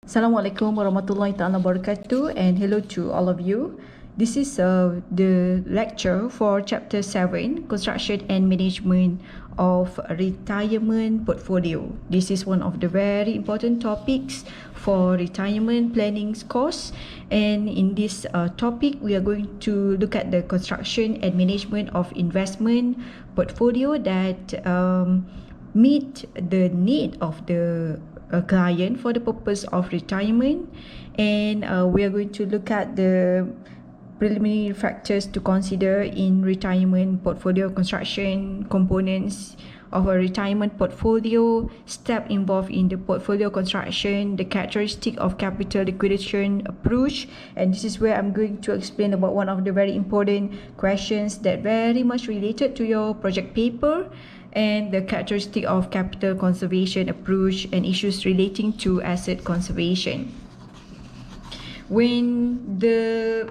Assalamualaikum warahmatullahi taala wabarakatuh, and hello to all of you. This is the lecture for chapter 7, construction and management of retirement portfolio. This is one of the very important topics for retirement planning course, and in this topic we are going to look at the construction and management of investment portfolio that meet the need of the client for the purpose of retirement, and we are going to look at the preliminary factors to consider in retirement portfolio construction, components of a retirement portfolio, step involved in the portfolio construction, the characteristic of capital liquidation approach, and this is where I'm going to explain about one of the very important questions that very much related to your project paper, and the characteristic of capital conservation approach and issues relating to asset conservation. When the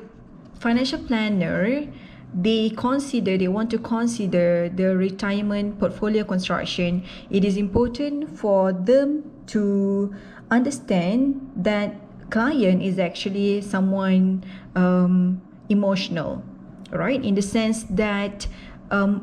financial planner they want to consider the retirement portfolio construction, it is important for them to understand that client is actually someone emotional, right? In the sense that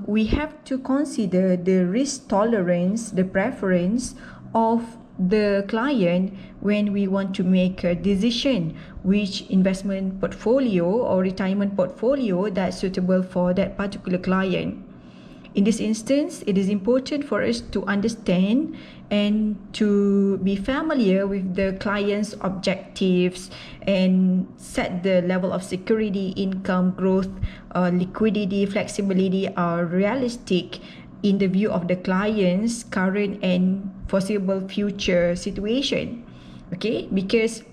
we have to consider the risk tolerance, the preference of the client when we want to make a decision which investment portfolio or retirement portfolio that's suitable for that particular client. In this instance, it is important for us to understand and to be familiar with the client's objectives and set the level of security, income, growth, liquidity, flexibility are realistic in the view of the client's current and foreseeable future situation. Okay, because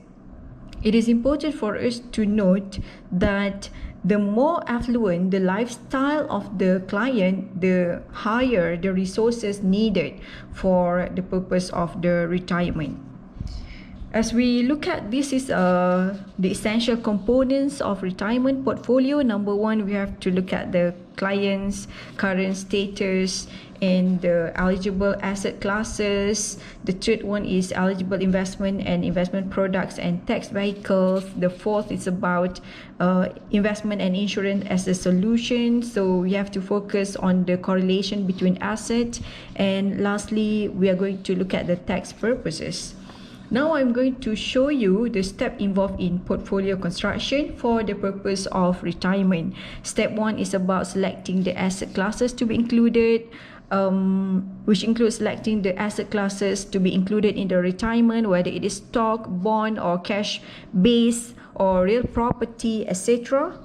it is important for us to note that the more affluent the lifestyle of the client, the higher the resources needed for the purpose of the retirement. As we look at this is the essential components of retirement portfolio. Number one, we have to look at the client's current status and the eligible asset classes. The third one is eligible investment and investment products and tax vehicles. The fourth is about investment and insurance as a solution. So we have to focus on the correlation between assets. And lastly, we are going to look at the tax purposes. Now I'm going to show you the step involved in portfolio construction for the purpose of retirement. Step 1 is about selecting the asset classes to be included, which includes selecting the asset classes to be included in the retirement, whether it is stock, bond, or cash base, or real property, etc.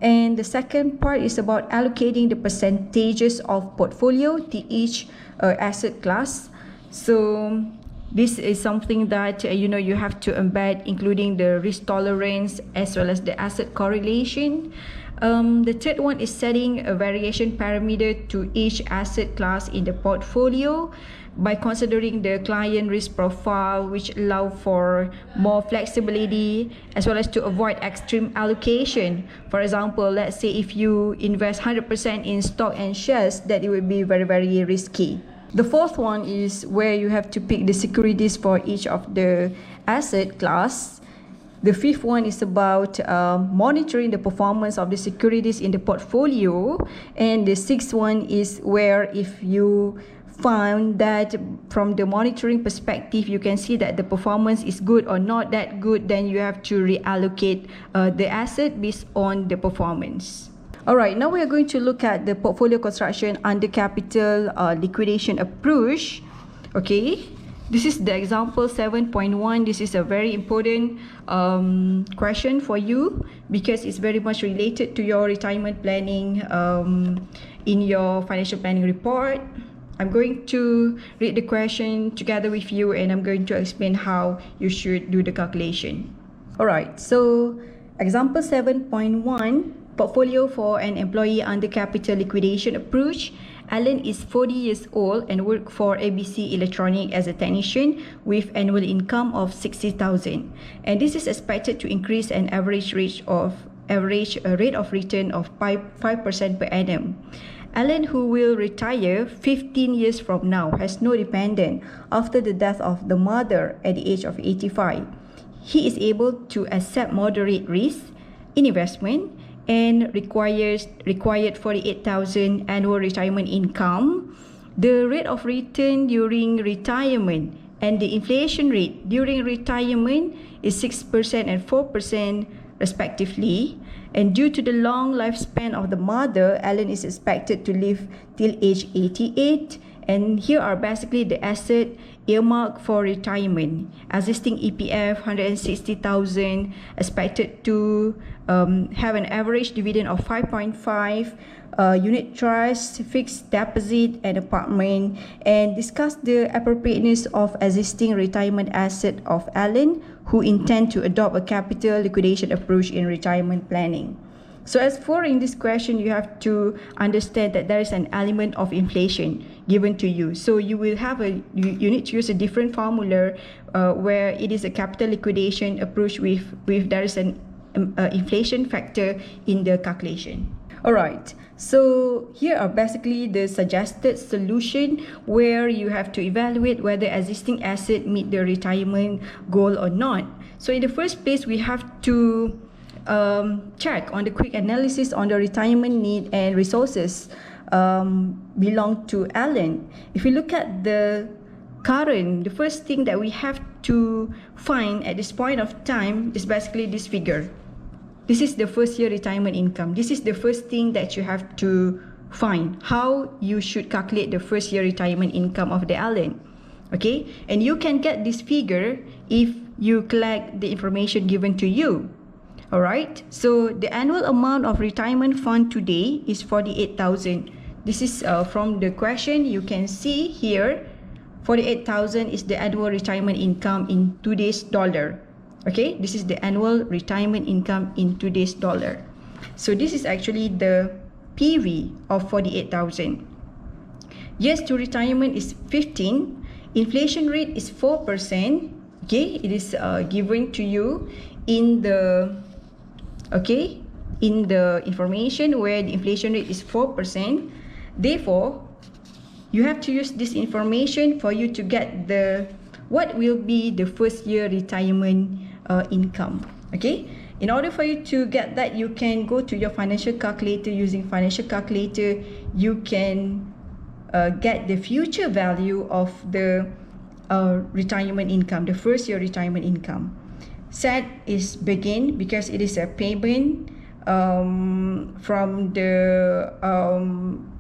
And the second part is about allocating the percentages of portfolio to each asset class. So this is something that you have to embed, including the risk tolerance as well as the asset correlation. The third one is setting a variation parameter to each asset class in the portfolio by considering the client risk profile, which allow for more flexibility as well as to avoid extreme allocation. For example, let's say if you invest 100% in stock and shares, that it would be very, very risky. The fourth one is where you have to pick the securities for each of the asset class. The fifth one is about monitoring the performance of the securities in the portfolio. And the sixth one is where if you found that from the monitoring perspective, you can see that the performance is good or not that good, then you have to reallocate the asset based on the performance. Alright, now we are going to look at the portfolio construction under capital liquidation approach. Okay, this is the example 7.1. This is a very important question for you because it's very much related to your retirement planning in your financial planning report. I'm going to read the question together with you, and I'm going to explain how you should do the calculation. Alright, so example 7.1. Portfolio for an employee under capital liquidation approach. Alan is 40 years old and works for ABC Electronic as a technician with annual income of 60,000. And this is expected to increase an average rate of return of 5% per annum. Alan, who will retire 15 years from now, has no dependent after the death of the mother at the age of 85. he is able to accept moderate risk in investment and required 48,000 annual retirement income. The rate of return during retirement and the inflation rate during retirement is 6% and 4% respectively. And due to the long lifespan of the mother, Alan is expected to live till age 88. And here are basically the asset earmarked for retirement. Existing EPF 160,000, expected to have an average dividend of 5.5. Unit trust, fixed deposit and apartment, and discuss the appropriateness of existing retirement asset of Alan, who intend to adopt a capital liquidation approach in retirement planning. So as for in this question, you have to understand that there is an element of inflation given to you. So you will have you need to use a different formula where it is a capital liquidation approach with there is an inflation factor in the calculation. Alright, so here are basically the suggested solution where you have to evaluate whether existing asset meet the retirement goal or not. So in the first place, we have to check on the quick analysis on the retirement need and resources belong to Alan. If we look at the first thing that we have to find at this point of time is basically this figure. This is the first year retirement income. This is the first thing that you have to find, how you should calculate the first year retirement income of the Alan. Okay, and you can get this figure if you collect the information given to you. Alright, so the annual amount of retirement fund today is 48,000. This is from the question. You can see here 48,000 is the annual retirement income in today's dollar. Okay, this is the annual retirement income in today's dollar. So this is actually the PV of 48,000. Years to retirement is 15. Inflation rate is 4%. Okay, it is given to you in the information where the inflation rate is 4%. Therefore, you have to use this information for you to get what will be the first year retirement income. Okay, in order for you to get that, you can go to your financial calculator. Using financial calculator, you can get the future value of the retirement income, the first year retirement income. Set is begin because it is a payment from the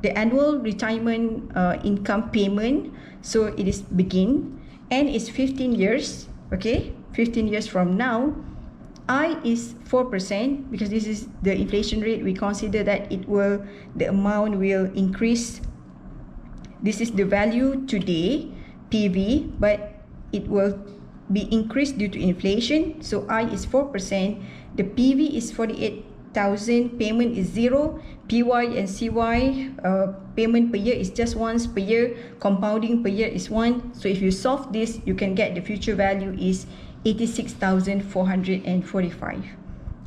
annual retirement income payment. So it is begin, and it's 15 years. Okay, 15 years from now. I is 4% because this is the inflation rate. We consider that the amount will increase. This is the value today, PV, but it will be increased due to inflation. So I is 4%. The PV is 48,000. Payment is 0. PY and CY payment per year is just once per year. Compounding per year is 1. So if you solve this, you can get the future value is 86,445.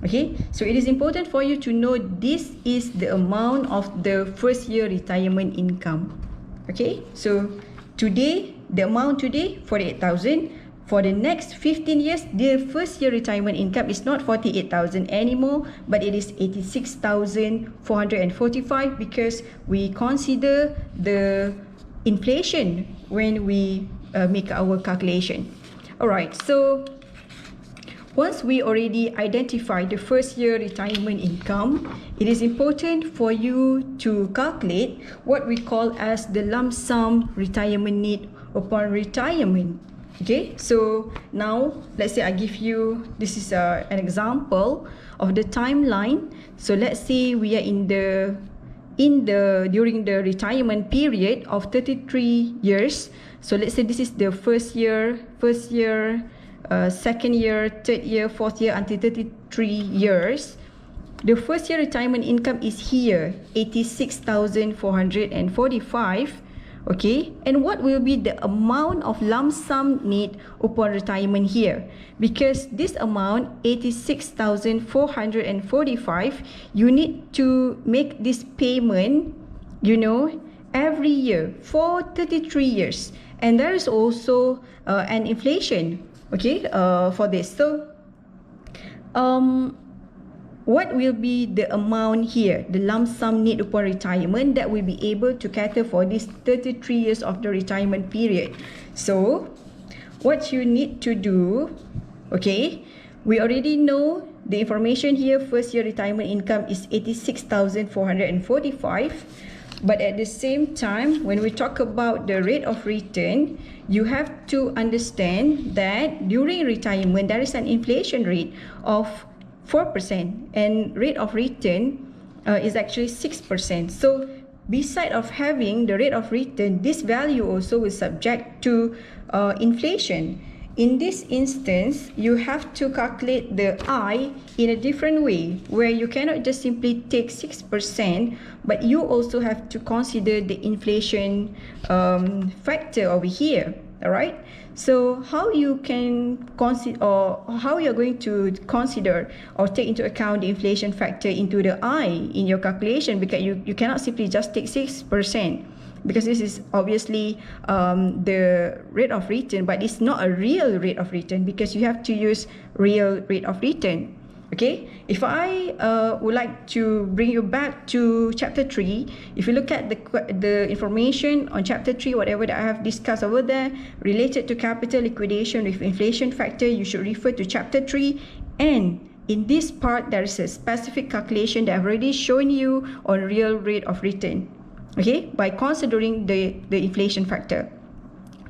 Okay, so it is important for you to know this is the amount of the first year retirement income. Okay, so today, the amount today 48,000. For the next 15 years, the first year retirement income is not 48,000 anymore, but it is 86,445 because we consider the inflation when we make our calculation. Alright, so once we already identify the first year retirement income, it is important for you to calculate what we call as the lump sum retirement need upon retirement. Okay, so now let's say I give you, this is an example of the timeline. So let's say we are during the retirement period of 33 years. So let's say this is the first year, second year, third year, fourth year until 33 years. The first year retirement income is here, 86,445. Okay, and what will be the amount of lump sum need upon retirement here? Because this amount, 86,445, you need to make this payment, every year for 33 years. And there is also an inflation. okay, for this. So what will be the amount here, the lump sum need upon retirement that will be able to cater for these 33 years of the retirement period? So what you need to do, okay, we already know the information here. First year retirement income is 86,445. But at the same time, when we talk about the rate of return, you have to understand that during retirement, there is an inflation rate of 4% and rate of return is actually 6%. So beside of having the rate of return, this value also is subject to inflation. In this instance, you have to calculate the I in a different way, where you cannot just simply take 6%, but you also have to consider the inflation factor over here. All right. So how you can consider, or how you're going to consider or take into account the inflation factor into the I in your calculation, because you cannot simply just take 6%. Because this is obviously the rate of return, but it's not a real rate of return because you have to use real rate of return. Okay, if I would like to bring you back to chapter 3, if you look at the information on chapter 3, whatever that I have discussed over there related to capital liquidation with inflation factor, you should refer to chapter 3. And in this part, there is a specific calculation that I've already shown you on real rate of return. Okay, by considering the inflation factor.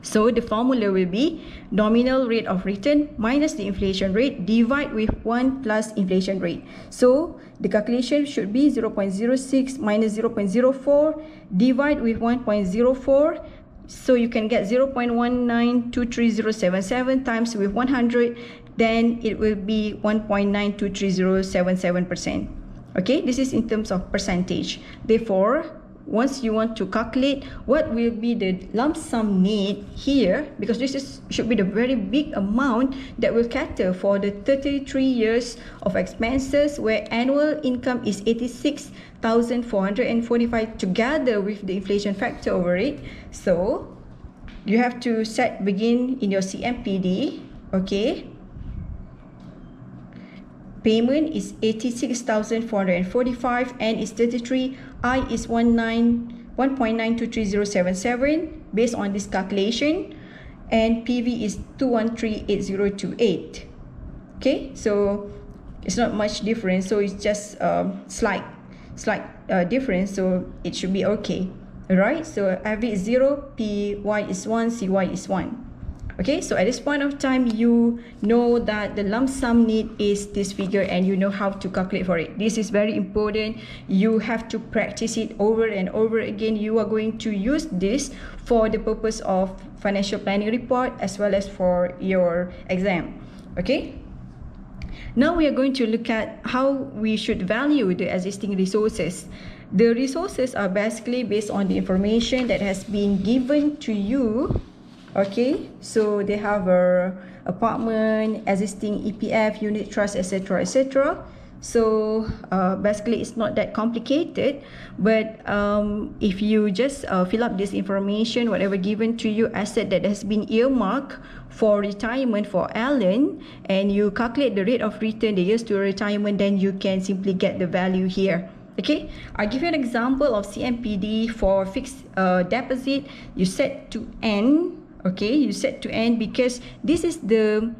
So the formula will be nominal rate of return minus the inflation rate divide with 1 plus inflation rate. So the calculation should be 0.06 minus 0.04 divide with 1.04. So you can get 0.1923077 times with 100, then it will be 1.923077%. Okay, this is in terms of percentage. Therefore, once you want to calculate what will be the lump sum need here, because this should be the very big amount that will cater for the 33 years of expenses, where annual income is 86,445 together with the inflation factor over it. So you have to begin in your CMPD. Okay, payment is 86,445 and is 33. I is 1.923077 based on this calculation, and PV is 2138028. Okay, so it's not much difference, so it's just slight difference, so it should be okay. All right, so FV is 0, PY is 1, CY is 1. Okay, so at this point of time, you know that the lump sum need is this figure and you know how to calculate for it. This is very important. You have to practice it over and over again. You are going to use this for the purpose of financial planning report as well as for your exam. Okay, now we are going to look at how we should value the existing resources. The resources are basically based on the information that has been given to you. Okay, so they have a apartment, existing EPF, unit trust, etc., etc. So basically it's not that complicated, but if you just fill up this information, whatever given to you, asset that has been earmarked for retirement for Alan, and you calculate the rate of return, the years to retirement, then you can simply get the value here. Okay, I'll give you an example of CMPD for fixed deposit. You set to N. Okay, you set to N because this is the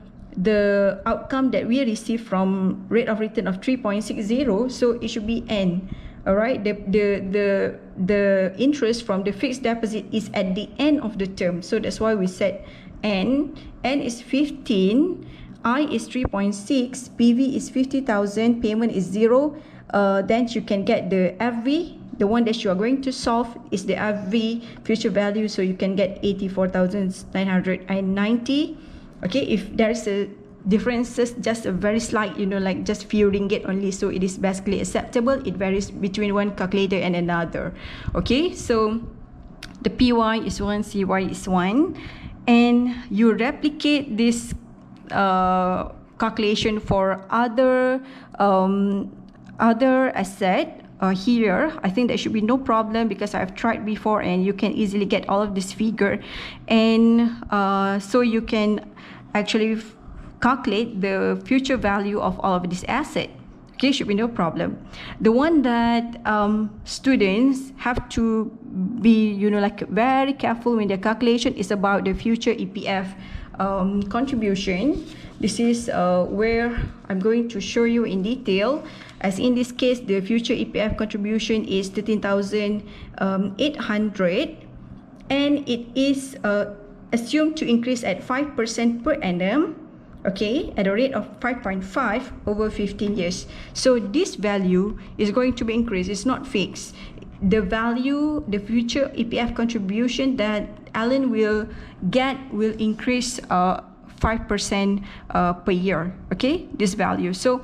outcome that we receive from rate of return of 3.60, so it should be N. All right, the interest from the fixed deposit is at the end of the term, so that's why we set N. N is 15, I is 3.6, PV is 50,000, payment is 0. Then you can get the FV. The one that you are going to solve is the FV future value, so you can get 84,990. Okay, if there is a differences, just a very slight, like just few ringgit only, so it is basically acceptable. It varies between one calculator and another. Okay, so the PY is 1, CY is 1, and you replicate this calculation for other asset. Here, I think there should be no problem because I've tried before and you can easily get all of this figure. And so you can actually calculate the future value of all of this asset. Okay, should be no problem. The one that students have to be, like very careful when their calculation is about the future EPF contribution. This is where I'm going to show you in detail. As in this case, the future EPF contribution is 13,800, and it is assumed to increase at 5% per annum. Okay, at a rate of 5.5 over 15 years. So this value is going to be increased. It's not fixed. The value, the future EPF contribution that Alan will get will increase 5% per year. Okay, this value. So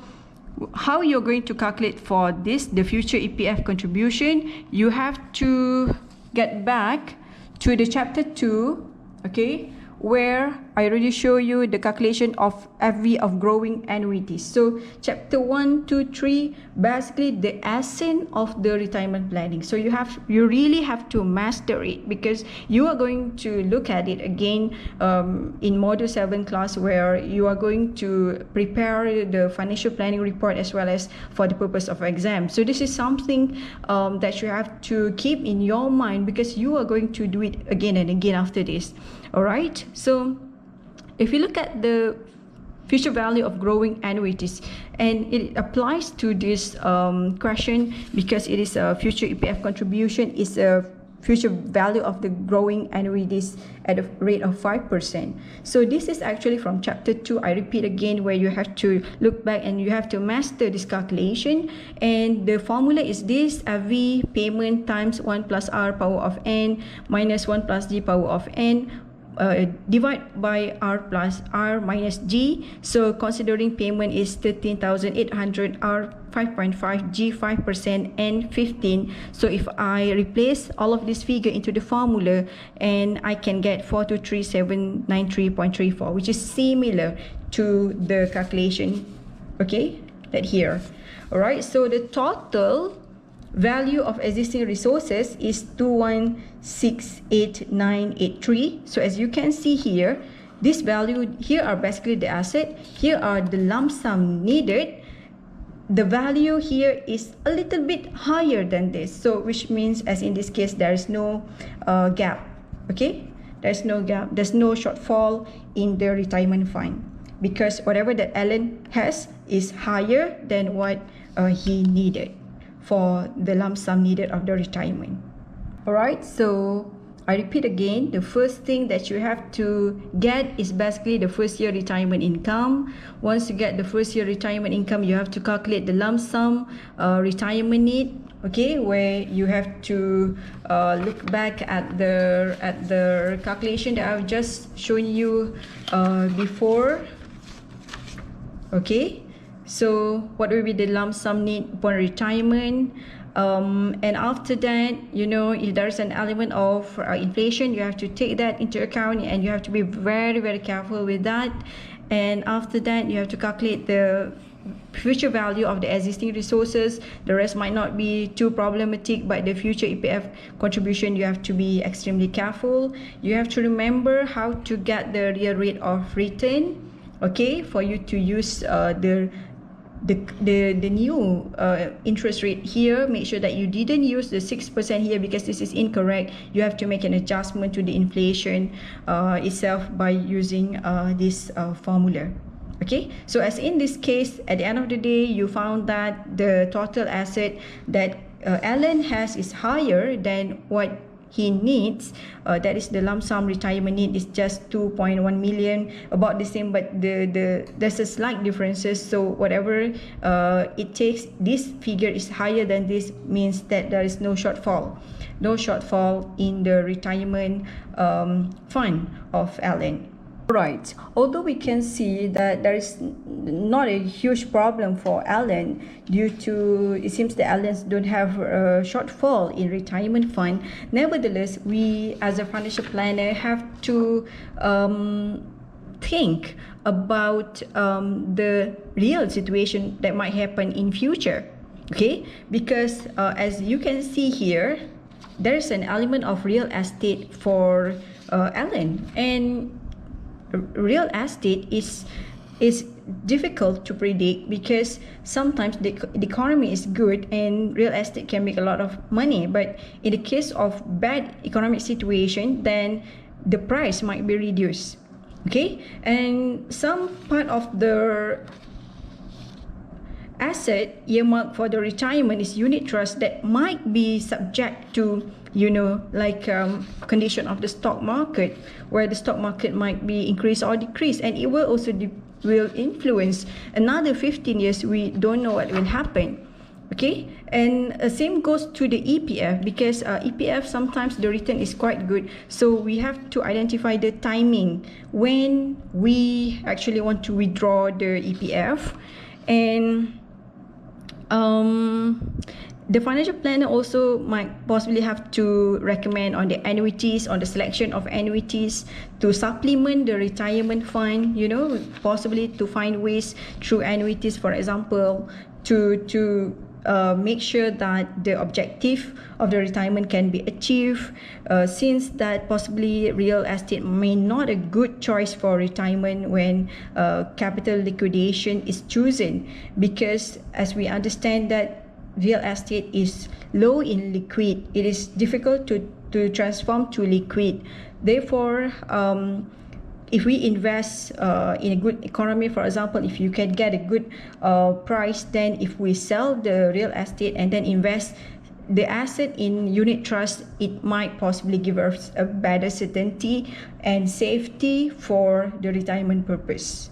how you're going to calculate for this, the future EPF contribution, you have to get back to the chapter 2, okay, where I already show you the calculation of FV of growing annuities. So chapter 1, 2, 3, basically the essence of the retirement planning. So you really have to master it, because you are going to look at it again in module 7 class, where you are going to prepare the financial planning report as well as for the purpose of exam. So this is something that you have to keep in your mind, because you are going to do it again and again after this. All right, so if you look at the future value of growing annuities, and it applies to this question because it is a future EPF contribution, is a future value of the growing annuities at a rate of 5%. So this is actually from chapter 2. I repeat again, where you have to look back and you have to master this calculation. And the formula is this: V payment times 1 plus R power of n minus 1 plus G power of n, divide by R plus R minus G. So considering payment is 13,800, R 5.5, G 5%, N 15. So if I replace all of this figure into the formula, and I can get 423,793.34, which is similar to the calculation, okay, that here. All right, so the total value of existing resources is 21,689.83. So as you can see here, this value here are basically the asset, here are the lump sum needed. The value here is a little bit higher than this, so which means, as in this case, there is no gap. Okay, there's no gap, there's no shortfall in the retirement fund, because whatever that Alan has is higher than what he needed for the lump sum needed of the retirement. All right, so I repeat again, the first thing that you have to get is basically the first year retirement income. Once you get the first year retirement income, you have to calculate the lump sum retirement need, okay, where you have to look back at the calculation that I've just shown you before. Okay, so what will be the lump sum need upon retirement? And after that, if there's an element of inflation, you have to take that into account, and you have to be very, very careful with that. And after that, you have to calculate the future value of the existing resources. The rest might not be too problematic, but the future EPF contribution, you have to be extremely careful. You have to remember how to get the real rate of return, okay, for you to use the new interest rate here. Make sure that you didn't use the 6% here, because this is incorrect. You have to make an adjustment to the inflation itself by using this formula. Okay, so as in this case, at the end of the day, you found that the total asset that Alan has is higher than what he needs. That is the lump sum retirement need is just 2.1 million, about the same, but there's a slight differences. So whatever it takes, this figure is higher than this, means that there is no shortfall in the retirement fund of Alan. Right, although we can see that there is not a huge problem for Alan, due to, it seems the Allens don't have a shortfall in retirement fund. Nevertheless, we as a financial planner have to think about the real situation that might happen in future. Okay, because as you can see here, there is an element of real estate for Alan, and real estate is difficult to predict, because sometimes the economy is good and real estate can make a lot of money, but in the case of bad economic situation, then the price might be reduced. Okay, and some part of the asset earmarked for the retirement is unit trust that might be subject to, like condition of the stock market, where the stock market might be increase or decrease, and it will also will influence another 15 years. We don't know what will happen. Okay, and same goes to the EPF, because EPF sometimes the return is quite good, so we have to identify the timing when we actually want to withdraw the EPF. And the financial planner also might possibly have to recommend on the annuities, on the selection of annuities to supplement the retirement fund, possibly to find ways through annuities, for example, to make sure that the objective of the retirement can be achieved, since that possibly real estate may not a good choice for retirement when capital liquidation is chosen, because as we understand that real estate is low in liquid, it is difficult to transform to liquid. Therefore, if we invest in a good economy, for example, if you can get a good price, then if we sell the real estate and then invest the asset in unit trust, it might possibly give us a better certainty and safety for the retirement purpose.